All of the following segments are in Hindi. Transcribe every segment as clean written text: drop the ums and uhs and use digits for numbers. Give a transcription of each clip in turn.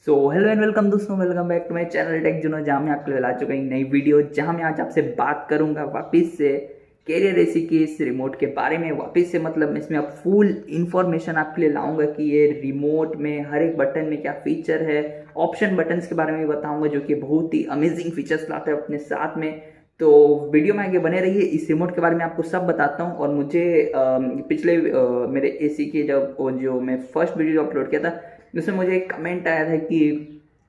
हेलो एंड वेलकम दोस्तों, welcome back to my channel tech Juno, जहाँ मैं आपके लिए ला चुका एक नई वीडियो, जहाँ मैं आज आपसे बात करूंगा वापस से कैरियर एसी के इस रिमोट के बारे में। वापस से मतलब इसमें अब फुल इन्फॉर्मेशन आपके लिए लाऊंगा कि ये रिमोट में हर एक बटन में क्या फीचर है, ऑप्शन बटन्स के बारे में भी बताऊंगा जो कि बहुत ही अमेजिंग फीचर्स लाता है अपने साथ में। तो वीडियो में आगे बने रहिए, इस रिमोट के बारे में आपको सब बताता हूँ। और मुझे पिछले मेरे एसी के जब जो मैं फर्स्ट वीडियो अपलोड किया था उसमें मुझे एक कमेंट आया था कि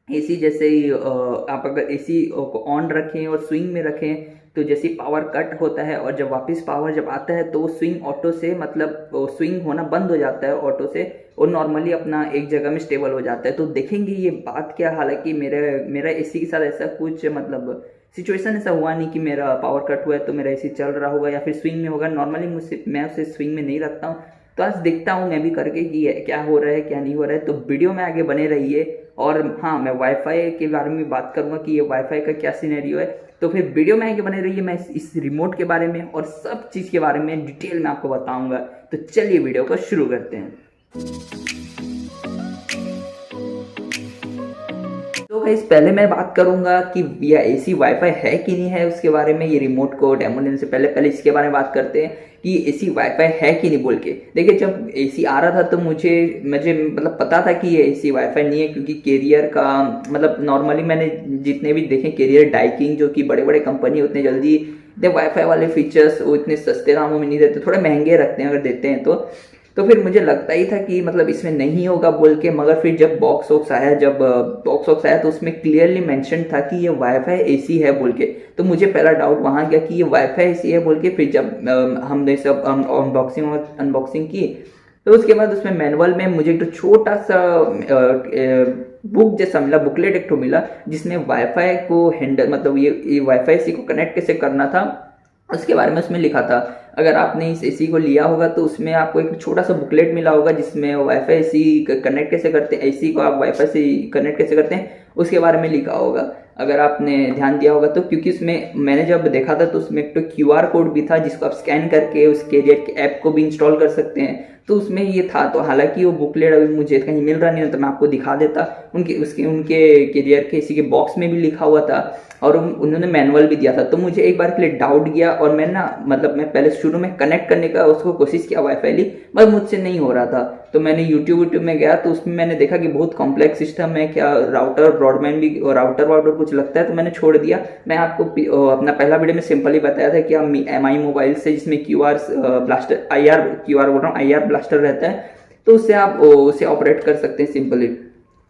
एसी जैसे ही आप अगर एसी को ऑन रखें और स्विंग में रखें तो जैसे पावर कट होता है और जब वापस पावर जब आता है तो स्विंग ऑटो से मतलब स्विंग होना बंद हो जाता है ऑटो से, और नॉर्मली अपना एक जगह में स्टेबल हो जाता है। तो देखेंगे ये बात क्या, हालांकि मेरा एसी के साथ ऐसा कुछ मतलब सिचुएशन ऐसा हुआ नहीं कि मेरा पावर कट हुआ है तो मेरा एसी चल रहा होगा या फिर स्विंग में होगा। नॉर्मली मुझसे मैं उसे स्विंग में नहीं रखता हूँ, तो आज देखता हूँ मैं भी करके कि क्या हो रहा है क्या नहीं हो रहा है। तो वीडियो में आगे बने रहिए। और हाँ, मैं वाईफाई के बारे में बात करूंगा कि ये वाईफाई का क्या सिनेरियो है। तो फिर वीडियो में आगे बने रहिए, मैं इस रिमोट के बारे में और सब चीज़ के बारे में डिटेल में आपको बताऊंगा। तो चलिए वीडियो को शुरू करते हैं। तो गाइस, पहले मैं बात करूंगा कि यह एसी वाईफाई है कि नहीं है उसके बारे में। ये रिमोट को डेमो लेने से पहले इसके बारे में बात करते हैं कि एसी वाईफाई है कि नहीं बोल के। देखिए, जब एसी आ रहा था तो मुझे मतलब पता था कि ये एसी वाईफाई नहीं है, क्योंकि कैरियर का मतलब नॉर्मली मैंने जितने भी देखे कैरियर डाइकिंग जो कि बड़े बड़े कंपनी उतने जल्दी वाईफाई वाले फीचर्स वो इतने सस्ते दामों में नहीं देते, थोड़े महंगे रखते हैं अगर देते हैं तो फिर मुझे लगता ही था कि मतलब इसमें नहीं होगा बोल के। मगर फिर जब बॉक्स वॉक्स आया तो उसमें क्लियरली मेंशन था कि ये वाईफाई एसी है बोल के। तो मुझे पहला डाउट वहां गया कि ये वाईफाई एसी है बोल के। फिर जब हमने सब अनबॉक्सिंग की तो उसके बाद उसमें मैनुअल में मुझे एक छोटा सा बुक जैसा मिला, बुकलेट एक तो मिला जिसमें वाईफाई को हैंडल मतलब ये वाईफाई एसी को कनेक्ट कैसे करना था उसके बारे में उसमें लिखा था। अगर आपने इस एसी को लिया होगा तो उसमें आपको एक छोटा सा बुकलेट मिला होगा जिसमें वाईफाई एसी कनेक्ट कैसे करते हैं, एसी को आप वाईफाई से कनेक्ट कैसे करते हैं उसके बारे में लिखा होगा, अगर आपने ध्यान दिया होगा तो। क्योंकि उसमें मैंने जब देखा था तो उसमें एक तो क्यूआर कोड भी था जिसको आप स्कैन करके उस कैरियर के ऐप को भी इंस्टॉल कर सकते हैं, तो उसमें ये था। तो हालांकि वो बुकलेट अभी मुझे कहीं मिल रहा नहीं है तो मैं आपको दिखा देता। उनके कैरियर के इसी के बॉक्स में भी लिखा हुआ था और उन्होंने मैनुअल भी दिया था। तो मुझे एक बार के लिए डाउट गया और मैं मैं पहले शुरू में कनेक्ट करने का उसको कोशिश किया वाईफाई ली, मगर मुझसे नहीं हो रहा था। तो मैंने यूट्यूब में गया तो उसमें मैंने देखा कि बहुत कॉम्प्लेक्स सिस्टम है, क्या राउटर ब्रॉडबैंड भी राउटर वाउटर कुछ लगता है, तो मैंने छोड़ दिया। मैं आपको अपना पहला वीडियो में सिंपली बताया था कि हम MI मोबाइल से जिसमें क्यूआर ब्लास्टर क्यूआर बोल रहा हूँ IR ब्लास्टर रहता है, तो उससे आप उसे ऑपरेट कर सकते हैं सिंपली।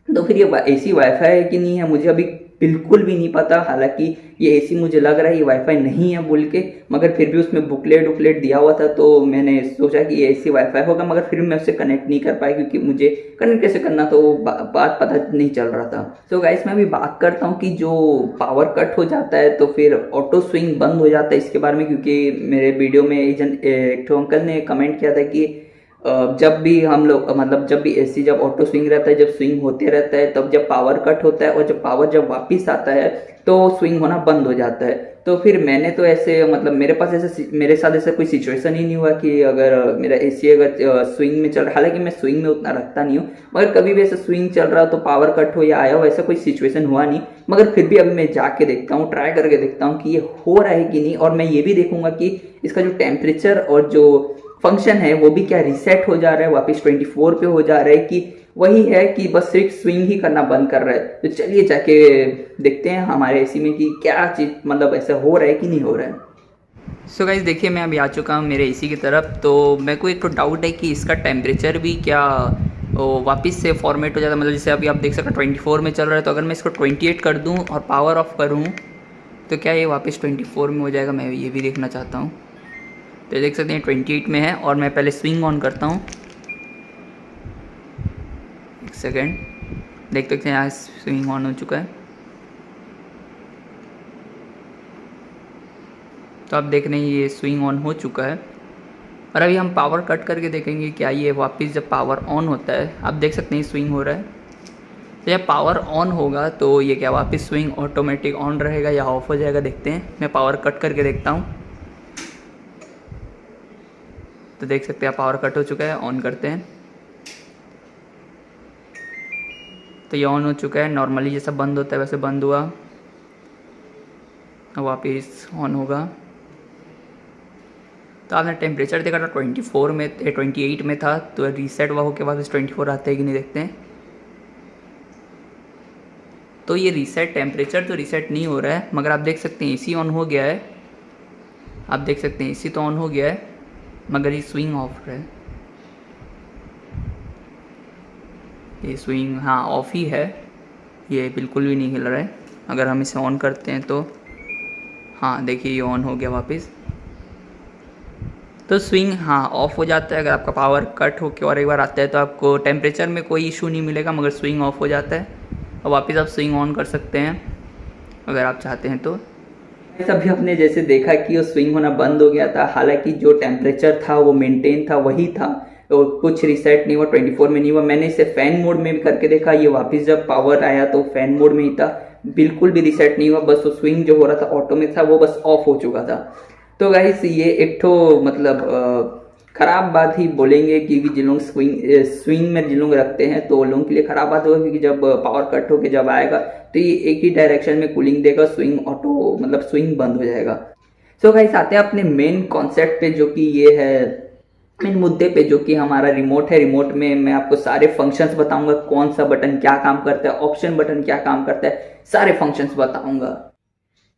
तो फिर ये एसी वाईफाई है कि नहीं है मुझे अभी बिल्कुल भी नहीं पता। हालांकि ये एसी मुझे लग रहा है ये वाईफाई नहीं है बोल के, मगर फिर भी उसमें बुकलेट दिया हुआ था तो मैंने सोचा कि ये एसी वाईफाई होगा, मगर फिर मैं उससे कनेक्ट नहीं कर पाया क्योंकि मुझे कनेक्ट कैसे करना तो वो बात पता नहीं चल रहा था। तो गाइस, मैं अभी बात करता हूँ कि जो पावर कट हो जाता है तो फिर ऑटो स्विंग बंद हो जाता है इसके बारे में। क्योंकि मेरे वीडियो में एक अंकल ने कमेंट किया था कि जब भी हम लोग मतलब जब भी एसी जब ऑटो स्विंग रहता है, जब स्विंग होते रहता है, तब जब पावर कट होता है और जब पावर जब वापस आता है तो स्विंग होना बंद हो जाता है। तो फिर मैंने तो ऐसे मतलब मेरे साथ ऐसा कोई सिचुएशन ही नहीं हुआ कि अगर मेरा एसी अगर स्विंग में चल रहा, हालांकि मैं स्विंग में उतना रखता नहीं हूँ, मगर कभी भी ऐसा स्विंग चल रहा हो तो पावर कट हो या आया हो ऐसा कोई सिचुएशन हुआ नहीं। मगर फिर भी अभी मैं जाके देखता हूँ, ट्राई करके देखता हूँ कि ये हो रहा है कि नहीं। और मैं ये भी देखूंगा कि इसका जो टेम्परेचर और जो फंक्शन है वो भी क्या रीसेट हो जा रहा है, वापस 24 पे हो जा रहा है कि वही है कि बस सिर्फ स्विंग ही करना बंद कर रहा है। तो चलिए जाके देखते हैं हमारे एसी में कि क्या चीज मतलब ऐसा हो रहा है कि नहीं हो रहा है। सो गाइस, देखिए मैं अभी आ चुका हूँ मेरे एसी की तरफ। तो मेरे को एक तो डाउट है कि इसका टेम्परेचर भी क्या वापस से फॉर्मेट हो जाता है। मतलब जैसे अभी आप देख सकते 24 में चल रहा है, तो अगर मैं इसको 28 कर दूँ और पावर ऑफ करूँ तो क्या ये वापस 24 में हो जाएगा, मैं ये भी देखना चाहता हूँ। तो देख सकते हैं 28 में है और मैं पहले स्विंग ऑन करता हूँ। एक सेकेंड, देख सकते हैं यहाँ स्विंग ऑन हो चुका है। तो आप देख रहे हैं ये स्विंग ऑन हो चुका है। और अभी हम पावर कट करके देखेंगे क्या ये वापस जब पावर ऑन होता है, आप देख सकते हैं स्विंग हो रहा है। तो जब पावर ऑन होगा तो ये क्या वापस स्विंग ऑटोमेटिक ऑन रहेगा या ऑफ हो जाएगा, देखते हैं। मैं पावर कट करके देखता हूँ। तो देख सकते हैं पावर कट हो चुका है, ऑन करते हैं। तो ये ऑन हो चुका है, नॉर्मली जैसा बंद होता है वैसे बंद हुआ, वापस ऑन होगा। तो आपने टेम्परेचर देखा था 24 में 28 में था, तो रीसेट हुआ होकर वापस 24 आते हैं कि नहीं देखते हैं। तो ये रीसेट टेम्परेचर तो रीसेट नहीं हो रहा है, मगर आप देख सकते हैं एसी ऑन हो गया है। आप देख सकते हैं एसी तो ऑन हो गया है, मगर ये स्विंग ऑफ है। ये स्विंग हाँ ऑफ ही है, ये बिल्कुल भी नहीं हिल रहा है। अगर हम इसे ऑन करते हैं तो हाँ देखिए ये ऑन हो गया वापस। तो स्विंग हाँ ऑफ हो जाता है। अगर आपका पावर कट होकर और एक बार आता है तो आपको टेम्परेचर में कोई इशू नहीं मिलेगा, मगर स्विंग ऑफ हो जाता है और वापस आप स्विंग ऑन कर सकते हैं अगर आप चाहते हैं तो। अभी आपने जैसे देखा कि वो स्विंग होना बंद हो गया था, हालांकि जो टेम्परेचर था वो मेंटेन था, वही था, तो कुछ रीसेट नहीं हुआ, 24 में नहीं हुआ। मैंने इसे फैन मोड में भी करके देखा, ये वापस जब पावर आया तो फैन मोड में ही था, बिल्कुल भी रीसेट नहीं हुआ, बस वो स्विंग जो हो रहा था ऑटो में था वो बस ऑफ हो चुका था। तो गाइस ये एक ठो मतलब खराब बात ही बोलेंगे, क्योंकि जिन लोग स्विंग में जिन लोग रखते हैं तो लोगों के लिए खराब बात होगा, क्योंकि जब पावर कट होके जब आएगा तो ये एक ही डायरेक्शन में कूलिंग देगा, स्विंग ऑटो मतलब स्विंग बंद हो जाएगा। सो गाइस आते हैं अपने मेन कॉन्सेप्ट पे, जो कि ये है मेन मुद्दे पे, जो कि हमारा रिमोट है। रिमोट में मैं आपको सारे फंक्शंस बताऊंगा, कौन सा बटन क्या काम करता है, ऑप्शन बटन क्या काम करता है, सारे फंक्शंस बताऊंगा।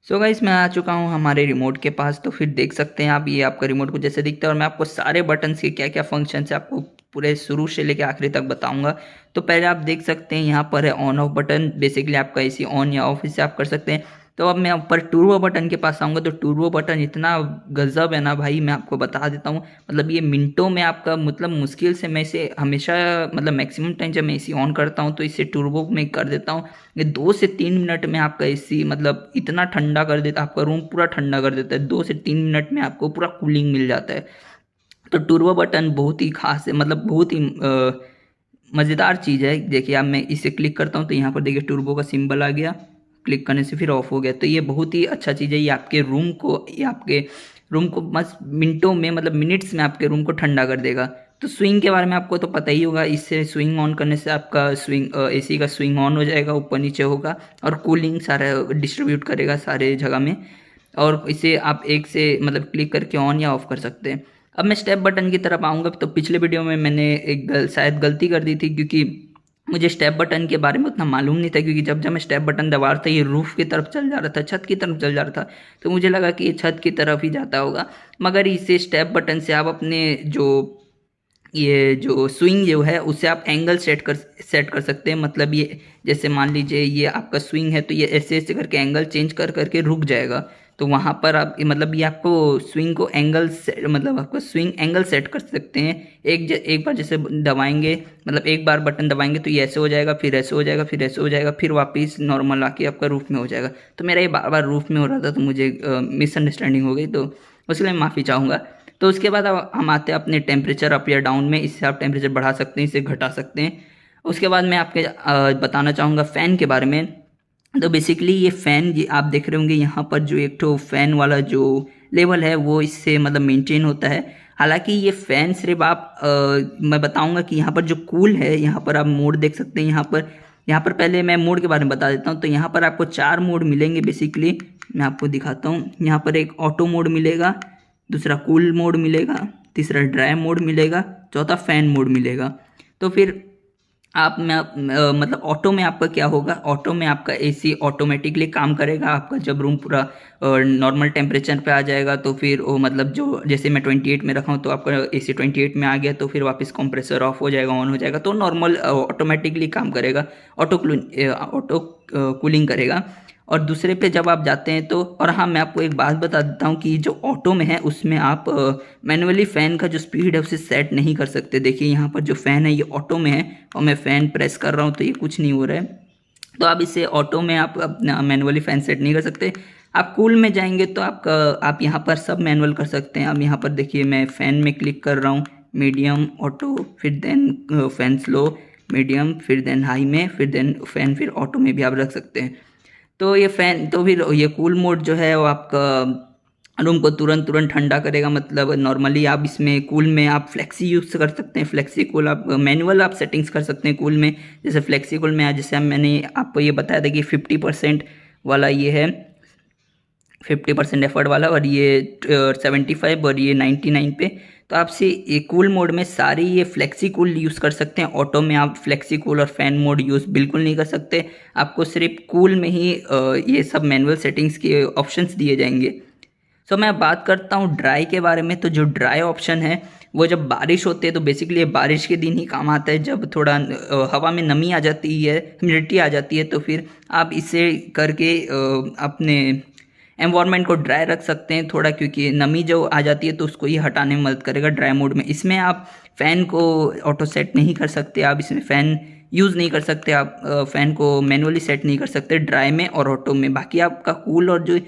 सो गाइस मैं आ चुका हूँ हमारे रिमोट के पास। तो फिर देख सकते हैं आप, ये आपका रिमोट को जैसे दिखता है, और मैं आपको सारे बटन्स के क्या क्या फंक्शन है आपको पूरे शुरू से लेकर आखिरी तक बताऊंगा। तो पहले आप देख सकते हैं यहाँ पर है ऑन ऑफ बटन, बेसिकली आपका एसी ऑन या ऑफ इसे आप कर सकते हैं। तो अब मैं ऊपर टर्बो बटन के पास आऊँगा, तो टर्बो बटन इतना गजब है ना भाई, मैं आपको बता देता हूँ। मतलब ये मिनटों में आपका मतलब मुश्किल से मैं इसे हमेशा मतलब मैक्सिमम टाइम जब मैं एसी ऑन करता हूँ तो इसे टर्बो में कर देता हूँ। ये 2 से 3 मिनट में आपका एसी मतलब इतना ठंडा कर देता है, आपका रूम पूरा ठंडा कर देता है। 2 से 3 मिनट में आपको पूरा कूलिंग मिल जाता है। तो टर्बो बटन बहुत ही खास है, मतलब बहुत ही मज़ेदार चीज़ है। देखिए अब मैं इसे क्लिक करता हूँ तो यहाँ पर देखिए टर्बो का सिंबल आ गया, क्लिक करने से फिर ऑफ हो गया। तो ये बहुत ही अच्छा चीज़ है, ये आपके रूम को बस मिनटों में मतलब मिनट्स में आपके रूम को ठंडा कर देगा। तो स्विंग के बारे में आपको तो पता ही होगा, इससे स्विंग ऑन करने से आपका एसी का स्विंग ऑन हो जाएगा, ऊपर नीचे होगा और कूलिंग सारा डिस्ट्रीब्यूट करेगा सारे जगह में। और इसे आप एक से मतलब क्लिक करके ऑन या ऑफ कर सकते हैं। अब मैं स्टेप बटन की तरफ आऊँगा। तो पिछले वीडियो में मैंने शायद गलती कर दी थी, क्योंकि मुझे स्टेप बटन के बारे में उतना मालूम नहीं था, क्योंकि जब मैं स्टेप बटन दबा रहा था ये रूफ़ की तरफ चल जा रहा था, छत की तरफ चल जा रहा था, तो मुझे लगा कि ये छत की तरफ ही जाता होगा। मगर इसे स्टेप बटन से आप अपने जो स्विंग जो है उससे आप एंगल सेट कर सकते हैं। मतलब ये जैसे मान लीजिए ये आपका स्विंग है, तो ये ऐसे ऐसे करके एंगल चेंज कर करके रुक जाएगा। तो वहाँ पर आप मतलब ये आपको स्विंग को मतलब आपको स्विंग एंगल सेट कर सकते हैं। एक बार जैसे दबाएंगे, मतलब एक बार बटन दबाएंगे तो ये ऐसे हो जाएगा, फिर ऐसे हो जाएगा, फिर ऐसे हो जाएगा, फिर वापस नॉर्मल आके आपका रूफ में हो जाएगा। तो मेरा ये बार बार रूफ में हो रहा था, तो मुझे मिसअंडरस्टैंडिंग हो गई, तो उसके लिए माफ़ी चाहूँगा। तो उसके बाद अब हम आते हैं अपने टेम्परेचर अप या डाउन में। इससे आप टेम्परेचर बढ़ा सकते हैं, इसे घटा सकते हैं। उसके बाद मैं आपके बताना चाहूँगा फ़ैन के बारे में। तो बेसिकली ये फ़ैन ये आप देख रहे होंगे यहाँ पर जो एक तो फ़ैन वाला जो लेवल है वो इससे मतलब मेंटेन होता है। हालांकि ये फ़ैन सिर्फ मैं बताऊँगा कि यहाँ पर जो कूल है, यहाँ पर आप मोड देख सकते हैं। यहाँ पर पहले मैं मोड के बारे में बता देता हूँ। तो यहाँ पर आपको 4 मोड मिलेंगे बेसिकली, मैं आपको दिखाता हूँ। यहाँ पर एक ऑटो मोड मिलेगा, दूसरा कूल मोड मिलेगा, तीसरा ड्राई मोड मिलेगा, चौथा फ़ैन मोड मिलेगा। तो फिर मतलब ऑटो में आपका क्या होगा, ऑटो में आपका एसी ऑटोमेटिकली काम करेगा। आपका जब रूम पूरा नॉर्मल टेम्परेचर पे आ जाएगा तो फिर वो मतलब जो जैसे मैं 28 में रखा हूँ तो आपका एसी 28 में आ गया, तो फिर वापस कंप्रेसर ऑफ हो जाएगा, ऑन हो जाएगा, तो नॉर्मल ऑटोमेटिकली काम करेगा, ऑटो कूलिंग करेगा। और दूसरे पे जब आप जाते हैं तो, और हाँ मैं आपको एक बात बता देता हूँ कि जो ऑटो में है उसमें आप मैनुअली फ़ैन का जो स्पीड है उसे सेट नहीं कर सकते। देखिए यहाँ पर जो फ़ैन है ये ऑटो में है और मैं फ़ैन प्रेस कर रहा हूँ तो ये कुछ नहीं हो रहा है। तो आप इसे ऑटो में आप अपना मैनुअली फ़ैन सेट नहीं कर सकते। आप कूल में जाएंगे तो आप यहाँ पर सब मैनुअल कर सकते हैं। अब यहाँ पर देखिए मैं फ़ैन में क्लिक कर रहा हूँ, मीडियम, ऑटो, फिर देन फ़ैन स्लो, मीडियम, फिर देन हाई में, फिर देन फ़ैन, फिर ऑटो में भी आप रख सकते हैं। तो ये फ़ैन तो फिर ये कूल मोड जो है वो आपका रूम को तुरंत तुरंत ठंडा करेगा। मतलब नॉर्मली आप इसमें कूल में आप फ्लेक्सी यूज़ कर सकते हैं, फ्लेक्सी कूल आप मैनुअल आप सेटिंग्स कर सकते हैं कूल में। जैसे फ्लेक्सी कूल में जैसे मैंने आपको ये बताया था कि 50% वाला ये है, 50% एफर्ट वाला, और ये 75 और ये 99 पे। तो आपसे ये कूल मोड में सारी ये फ्लेक्सी कूल यूज़ कर सकते हैं। ऑटो में आप फ्लेक्सी कूल और फैन मोड यूज़ बिल्कुल नहीं कर सकते। आपको सिर्फ कूल में ही ये सब मैनुअल सेटिंग्स के ऑप्शंस दिए जाएंगे। सो मैं बात करता हूँ ड्राई के बारे में। तो जो ड्राई ऑप्शन है वो जब बारिश होती है तो बेसिकली ये बारिश के दिन ही काम आता है, जब थोड़ा हवा में नमी आ जाती है, ह्यूमिडिटी आ जाती है, तो फिर आप इसे करके अपने एनवायरनमेंट को ड्राई रख सकते हैं थोड़ा, क्योंकि नमी जो आ जाती है तो उसको ही हटाने में मदद करेगा ड्राई मोड में। इसमें आप फ़ैन को ऑटो सेट नहीं कर सकते, आप इसमें फ़ैन यूज़ नहीं कर सकते, आप फ़ैन को मैनुअली सेट नहीं कर सकते ड्राई में और ऑटो में। बाकी आपका कूल और जो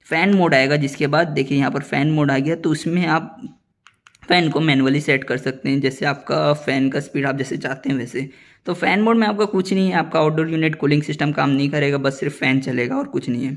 फ़ैन मोड आएगा जिसके बाद देखिए यहाँ पर फ़ैन मोड आ गया, तो उसमें आप फ़ैन को मैनुअली सेट कर सकते हैं, जैसे आपका फ़ैन का स्पीड आप जैसे चाहते हैं वैसे। तो फ़ैन मोड में आपका कुछ नहीं है, आपका आउटडोर यूनिट कूलिंग सिस्टम काम नहीं करेगा, बस सिर्फ फ़ैन चलेगा और कुछ नहीं है।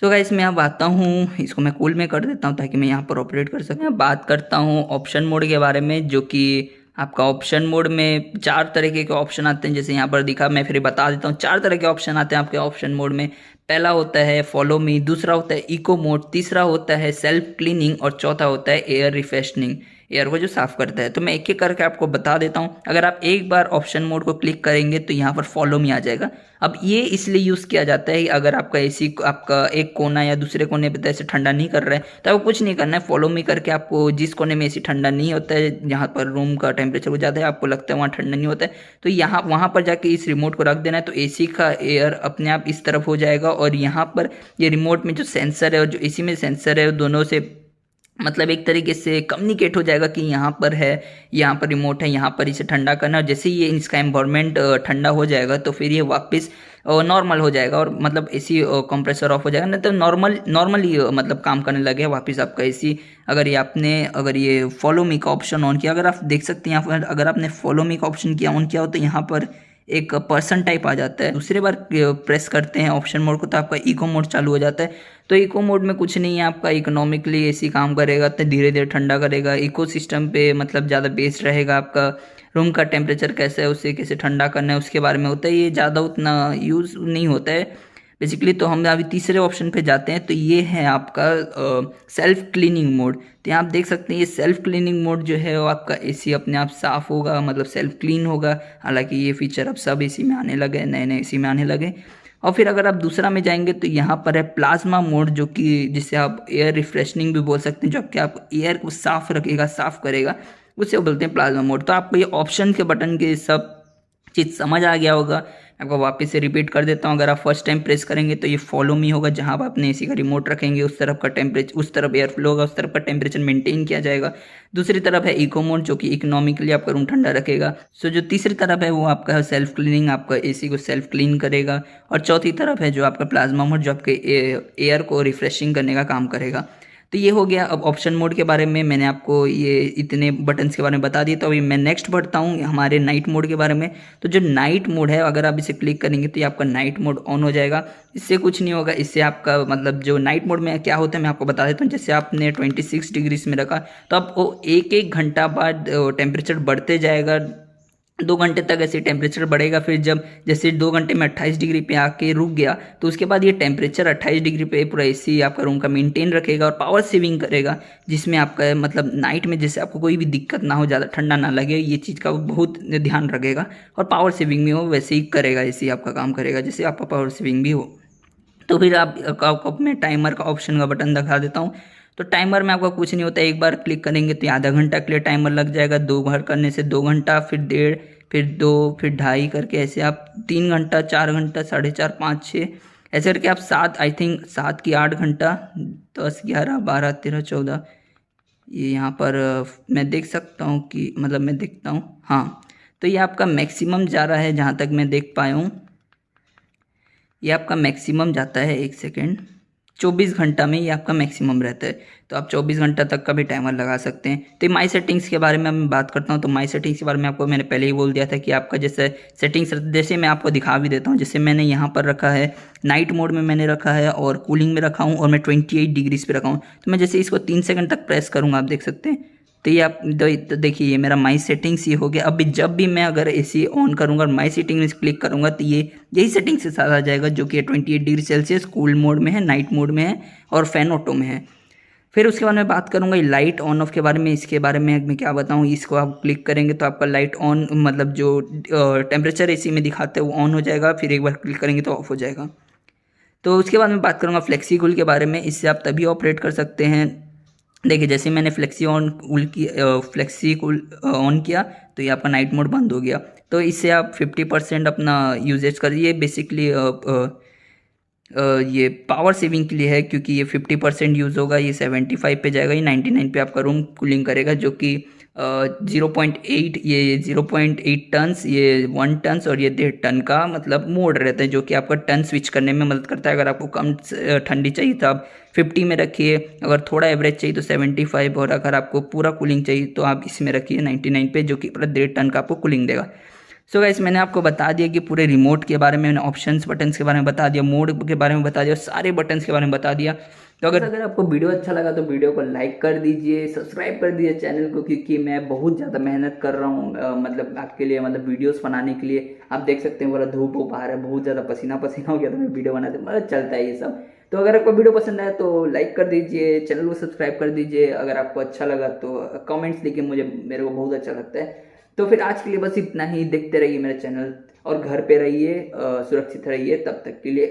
सो गाइस मैं अब आता हूँ, इसको मैं कूल में कर देता हूँ ताकि मैं यहाँ पर ऑपरेट कर सकूँ। मैं बात करता हूँ ऑप्शन मोड के बारे में, जो कि आपका ऑप्शन मोड में 4 तरीके के ऑप्शन आते हैं, जैसे यहाँ पर दिखा, मैं फिर बता देता हूँ। 4 तरह के ऑप्शन आते हैं आपके ऑप्शन मोड में। पहला होता है फॉलो मी, दूसरा होता है इको मोड, तीसरा होता है सेल्फ क्लीनिंग और चौथा होता है एयर रिफ्रेशनिंग, एयर को जो साफ करता है। तो मैं एक एक करके आपको बता देता हूँ। अगर आप एक बार ऑप्शन मोड को क्लिक करेंगे तो यहाँ पर फॉलो मी आ जाएगा। अब ये इसलिए यूज़ किया जाता है अगर आपका एसी आपका एक कोना या दूसरे कोने पे ऐसे ठंडा नहीं कर रहा है तो आपको कुछ नहीं करना है, फॉलो मी करके आपको जिस कोने में एसी ठंडा नहीं होता है, जहाँ पर रूम का टेम्परेचर बहुत ज़्यादा है, आपको लगता है वहाँ ठंडा नहीं होता है, तो यहाँ वहाँ पर जाके इस रिमोट को रख देना है, तो एसी का एयर अपने आप इस तरफ हो जाएगा। और यहाँ पर ये रिमोट में जो सेंसर है और जो एसी में सेंसर है दोनों से मतलब एक तरीके से कम्युनिकेट हो जाएगा कि यहाँ पर है, यहाँ पर रिमोट है, यहाँ पर इसे ठंडा करना है। और जैसे ही ये इसका एनवायरनमेंट ठंडा हो जाएगा तो फिर ये वापस नॉर्मल हो जाएगा और मतलब एसी कंप्रेसर ऑफ हो जाएगा, नहीं तो नॉर्मली मतलब काम करने लगे वापस आपका एसी। अगर ये फॉलो मी का ऑप्शन ऑन किया, अगर आप देख सकते हैं यहाँ पर, अगर आपने फॉलो मी का ऑप्शन किया ऑन किया हो तो यहाँ पर एक पर्सन टाइप आ जाता है। दूसरी बार प्रेस करते हैं ऑप्शन मोड को तो आपका इको मोड चालू हो जाता है। तो इको मोड में कुछ नहीं है, आपका इकोनॉमिकली एसी काम करेगा तो धीरे धीरे ठंडा करेगा, इको सिस्टम पे मतलब ज़्यादा बेस्ड रहेगा। आपका रूम का टेम्परेचर कैसा है, उससे कैसे ठंडा करना है उसके बारे में होता है, ये ज़्यादा उतना यूज़ नहीं होता है बेसिकली। तो हम अभी तीसरे ऑप्शन पे जाते हैं, तो ये है आपका सेल्फ क्लीनिंग मोड। तो यहाँ आप देख सकते हैं ये सेल्फ क्लीनिंग मोड जो है वो आपका एसी अपने आप साफ़ होगा, मतलब सेल्फ क्लीन होगा। हालांकि ये फीचर अब सब एसी में आने लगे, नए नए एसी में आने लगे। और फिर अगर आप दूसरा में जाएंगे तो यहाँ पर है प्लाज्मा मोड, जो कि जिसे आप एयर रिफ्रेशनिंग भी बोल सकते हैं, जो कि आप एयर को साफ रखेगा, साफ करेगा, उसे बोलते हैं प्लाज्मा मोड। तो आपको ये ऑप्शन के बटन के सब चीज़ समझ आ गया होगा। आपको वापस से रिपीट कर देता हूँ। अगर आप फर्स्ट टाइम प्रेस करेंगे तो ये फॉलो मी होगा, जहाँ आप अपने एसी का रिमोट रखेंगे उस तरफ का टेम्परेचर, उस तरफ एयर फ्लो होगा, उस तरफ का टेम्परेचर मेंटेन किया जाएगा। दूसरी तरफ है इको मोड, जो कि इकोनॉमिकली आपका रूम ठंडा रखेगा। सो जो तीसरी तरफ है वो आपका है सेल्फ क्लीनिंग, आपका एसी को सेल्फ क्लीन करेगा। और चौथी तरफ है जो आपका प्लाज्मा मोड, जो आपके एयर को रिफ्रेशिंग करने का काम करेगा। तो ये हो गया अब ऑप्शन मोड के बारे में, मैंने आपको ये इतने बटन्स के बारे में बता दिया। तो अभी मैं नेक्स्ट बढ़ता हूँ हमारे नाइट मोड के बारे में। तो जो नाइट मोड है, अगर आप इसे क्लिक करेंगे तो ये आपका नाइट मोड ऑन हो जाएगा। इससे कुछ नहीं होगा, इससे आपका मतलब जो नाइट मोड में क्या होता है मैं आपको बता देता हूँ। जैसे आपने 26 डिग्रीज में रखा तो आपको एक घंटा बाद टेम्परेचर बढ़ते जाएगा, 2 घंटे तक ऐसे टेम्परेचर बढ़ेगा। फिर जब जैसे 2 घंटे में 28 डिग्री पे आके रुक गया तो उसके बाद ये टेम्परेचर 28 डिग्री पे पूरा एसी आपका रूम का मेंटेन रखेगा और पावर सेविंग करेगा, जिसमें आपका मतलब नाइट में जैसे आपको कोई भी दिक्कत ना हो, ज़्यादा ठंडा ना लगे, ये चीज़ का बहुत ध्यान रखेगा। और पावर सेविंग भी हो वैसे ही करेगा, एसी आपका काम करेगा जैसे आपका पावर सेविंग भी हो। तो फिर आपको मैं टाइमर का ऑप्शन का बटन दिखा देता हूँ। तो टाइमर में आपका कुछ नहीं होता है, एक बार क्लिक करेंगे तो आधा घंटा के लिए टाइमर लग जाएगा, 2 बार करने से 2 घंटा, फिर 1.5, फिर 2, फिर 2.5 करके ऐसे आप 3 घंटा, 4 घंटा, 4.5, 5, 6 ऐसे करके आप 7, आई थिंक 7 की 8 घंटा, 10, 11, 12, 13, 14, ये यहाँ पर मैं देख सकता हूँ कि मतलब मैं देखता हूँ, हाँ। तो ये आपका मैक्सिमम जा रहा है, जहाँ तक मैं देख पाया हूँ ये आपका मैक्सिमम जाता है। 1 सेकेंड, 24 घंटा में ये आपका मैक्सिमम रहता है। तो आप 24 घंटा तक का भी टाइमर लगा सकते हैं। तो माई सेटिंग्स के बारे में मैं बात करता हूँ। तो माई सेटिंग्स के बारे में आपको मैंने पहले ही बोल दिया था कि आपका जैसे सेटिंग्स, जैसे मैं आपको दिखा भी देता हूँ। जैसे मैंने यहाँ पर रखा है नाइट मोड में मैंने रखा है और कूलिंग में रखा हूँ और मैं 28 डिग्रीज पे रखा हूँ। तो मैं जैसे इसको 3 सेकंड तक प्रेस करूँगा, आप देख सकते हैं। तो ये आप तो देखिए ये मेरा माई सेटिंग्स ये हो गया। अभी जब भी मैं अगर एसी ऑन करूँगा और माई सेटिंग में क्लिक करूँगा तो ये यही सेटिंग्स के साथ आ जाएगा, जो कि 28 डिग्री सेल्सियस कूल मोड में है, नाइट मोड में है और फैन ऑटो में है। फिर उसके बाद मैं बात करूँगा लाइट ऑन ऑफ के बारे में। इसके बारे में मैं क्या बताऊँ, इसको आप क्लिक करेंगे तो आपका लाइट ऑन, मतलब जो टेम्परेचर एसी में दिखाता है वो ऑन हो जाएगा, फिर एक बार क्लिक करेंगे तो ऑफ हो जाएगा। तो उसके बाद मैं बात करूँगा फ्लेक्सी कूल के बारे में। इससे आप तभी ऑपरेट कर सकते हैं। देखिए जैसे मैंने फ्लेक्सी कूल ऑन किया तो ये आपका नाइट मोड बंद हो गया। तो इससे आप 50% अपना यूजेज करिए। बेसिकली ये पावर सेविंग के लिए है, क्योंकि ये 50% यूज़ होगा, ये 75 पे जाएगा, ये 99 पे आपका रूम कूलिंग करेगा, जो कि 0.8 ये 0.8 टन्स, ये 1 टन्स और ये 1.5 टन का मतलब मोड रहता है, जो कि आपका टन स्विच करने में मदद करता है। अगर आपको कम ठंडी चाहिए तो आप 50 में रखिए, अगर थोड़ा एवरेज चाहिए तो 75, और अगर आपको पूरा कूलिंग चाहिए तो आप इसमें रखिए 99 पे, जो कि पूरा 1.5 टन का आपको कूलिंग देगा। सो गाइस मैंने आपको बता दिया कि पूरे रिमोट के बारे में, मैंने ऑप्शंस बटन्स के बारे में बता दिया, मोड के बारे में बता दिया, सारे बटन्स के बारे में बता दिया। तो अगर आपको वीडियो अच्छा लगा तो वीडियो को लाइक कर दीजिए, सब्सक्राइब कर दीजिए चैनल को, क्योंकि मैं बहुत ज़्यादा मेहनत कर रहा हूँ मतलब आपके लिए, मतलब वीडियोस बनाने के लिए। आप देख सकते हैं पूरा धूप हो बाहर है, बहुत ज़्यादा पसीना पसीना हो गया, तो मैं वीडियो बनाते मतलब चलता है ये सब। तो अगर आपको वीडियो पसंद आए तो लाइक कर दीजिए, चैनल को सब्सक्राइब कर दीजिए। अगर आपको अच्छा लगा तो कमेंट्स लिखिए, मेरे को बहुत अच्छा लगता है। तो फिर आज के लिए बस इतना ही। देखते रहिए मेरा चैनल और घर पे रहिए, सुरक्षित रहिए। तब तक के लिए